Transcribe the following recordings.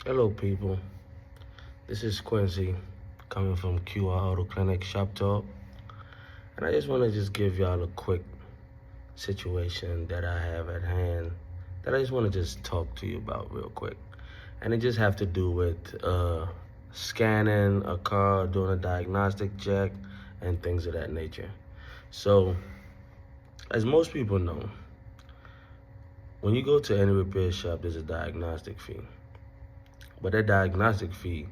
Hello, people. This is Quincy coming from QR Auto Clinic Shop Talk. And I just want to give y'all a quick situation that I have at hand that I just want to talk to you about real quick. And it just have to do with scanning a car, doing a diagnostic check, and things of that nature. So, as most people know, when you go to any repair shop, there's a diagnostic fee. But that diagnostic fee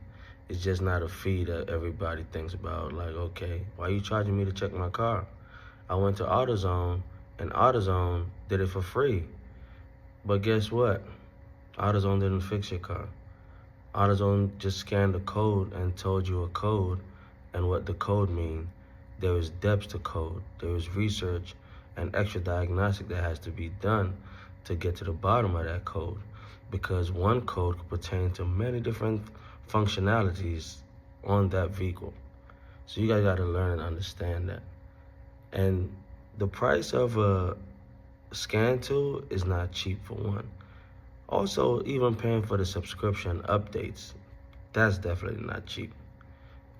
is just not a fee that everybody thinks about. Like, okay, why are you charging me to check my car? I went to AutoZone, and AutoZone did it for free. But guess what? AutoZone didn't fix your car. AutoZone just scanned a code and told you a code and what the code means. There is depth to code. There is research and extra diagnostic that has to be done to get to the bottom of that code, because one code could pertain to many different functionalities on that vehicle. So you guys got to learn and understand that. And the price of a scan tool is not cheap, for one. Also, even paying for the subscription updates, that's definitely not cheap.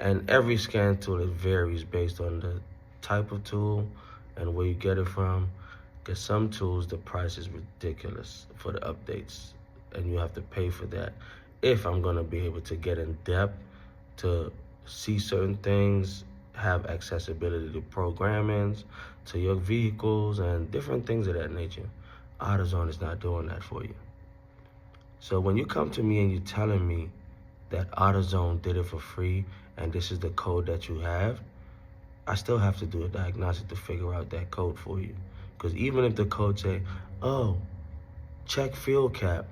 And every scan tool, it varies based on the type of tool and where you get it from. Because some tools, the price is ridiculous for the updates, and you have to pay for that. If I'm gonna be able to get in depth to see certain things, have accessibility to programmings, to your vehicles, and different things of that nature, AutoZone is not doing that for you. So when you come to me and you're telling me that AutoZone did it for free and this is the code that you have, I still have to do a diagnostic to figure out that code for you. Because even if the code say, oh, check fuel cap,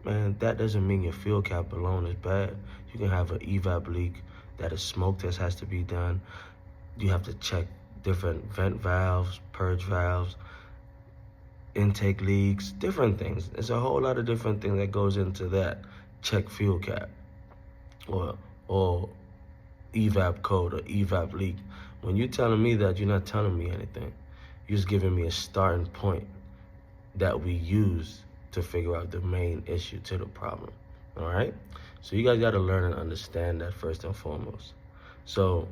man, that doesn't mean your fuel cap alone is bad. You can have an evap leak, that a smoke test has to be done. You have to check different vent valves, purge valves, intake leaks, different things. There's a whole lot of different things that goes into that check fuel cap or evap code or evap leak. When you're telling me that, you're not telling me anything. You're just giving me a starting point that we use to figure out the main issue to the problem. All right? So you guys got to learn and understand that first and foremost. So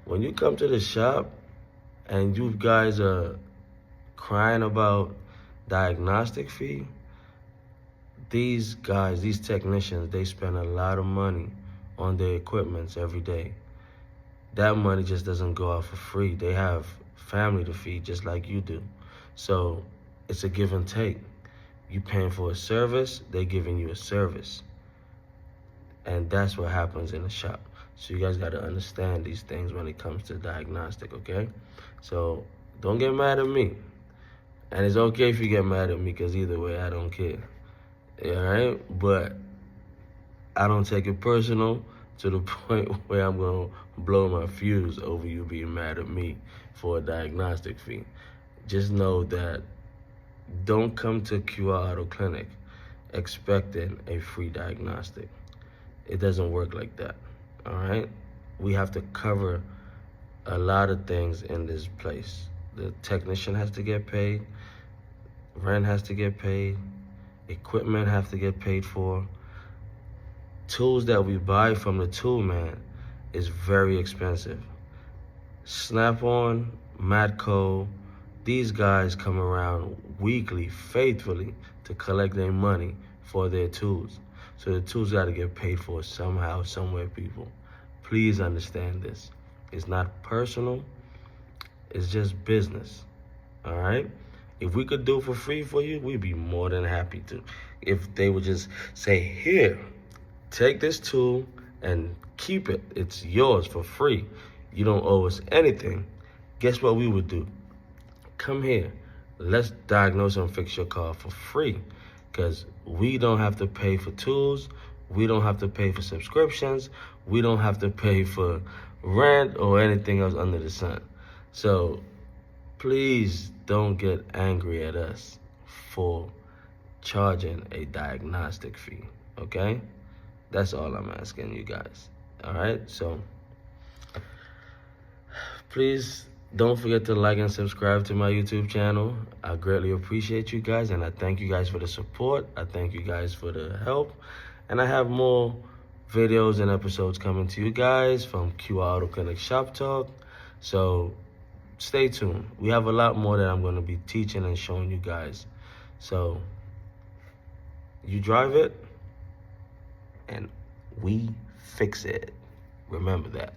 when you come to the shop and you guys are crying about diagnostic fee, these guys, these technicians, they spend a lot of money on their equipments every day. That money just doesn't go out for free. They have family to feed just like you do. So it's a give and take. You paying for a service, they giving you a service. And that's what happens in the shop. So you guys got to understand these things when it comes to diagnostic, okay? So don't get mad at me. And it's okay if you get mad at me, because either way, I don't care. All right? But I don't take it personal to the point where I'm going to blow my fuse over you being mad at me for a diagnostic fee. Just know that don't come to QR Auto Clinic expecting a free diagnostic. It doesn't work like that, all right? We have to cover a lot of things in this place. The technician has to get paid, rent has to get paid, equipment has to get paid for. Tools that we buy from the tool man is very expensive. Snap-on, Matco, these guys come around weekly, faithfully, to collect their money for their tools. So the tools got to get paid for somehow, somewhere, people. Please understand this. It's not personal. It's just business, all right? If we could do it for free for you, we'd be more than happy to. If they would just say, here, take this tool and keep it. It's yours for free. You don't owe us anything. Guess what we would do? Come here. Let's diagnose and fix your car for free, because we don't have to pay for tools. We don't have to pay for subscriptions. We don't have to pay for rent or anything else under the sun. So please don't get angry at us for charging a diagnostic fee, okay? That's all I'm asking you guys, all right? So please don't forget to like and subscribe to my YouTube channel. I greatly appreciate you guys, and I thank you guys for the support. I thank you guys for the help. And I have more videos and episodes coming to you guys from QR Auto Clinic Shop Talk. So stay tuned. We have a lot more that I'm going to be teaching and showing you guys. So you drive it and we fix it. Remember that.